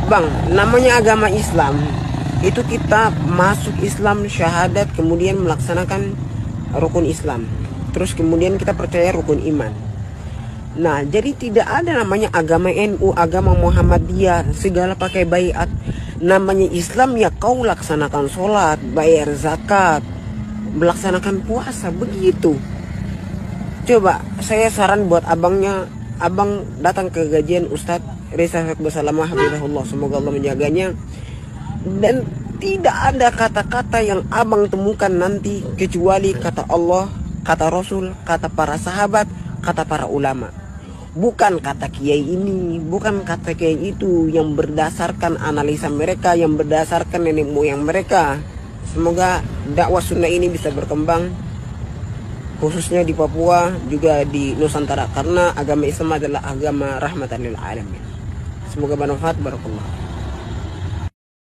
Bang, namanya agama Islam itu kita masuk Islam syahadat, kemudian melaksanakan rukun Islam, terus kemudian kita percaya rukun iman. Nah, jadi tidak ada namanya agama NU, agama Muhammadiyah, segala pakai baiat. Namanya Islam ya kau laksanakan sholat, bayar zakat, melaksanakan puasa, begitu. Coba saya saran buat abangnya, abang datang ke gajian Ustadz Reza Bersalamah Habibullah, semoga Allah menjaganya. Dan tidak ada kata-kata yang abang temukan nanti kecuali kata Allah, kata Rasul, kata para sahabat, kata para ulama. Bukan kata kiai ini, bukan kata kiai itu, yang berdasarkan analisa mereka, yang berdasarkan nenek moyang mereka. Semoga dakwah sunnah ini bisa berkembang, khususnya di Papua, juga di Nusantara, karena agama Islam adalah agama rahmatan lil alamin. Semoga bermanfaat. Barakallah.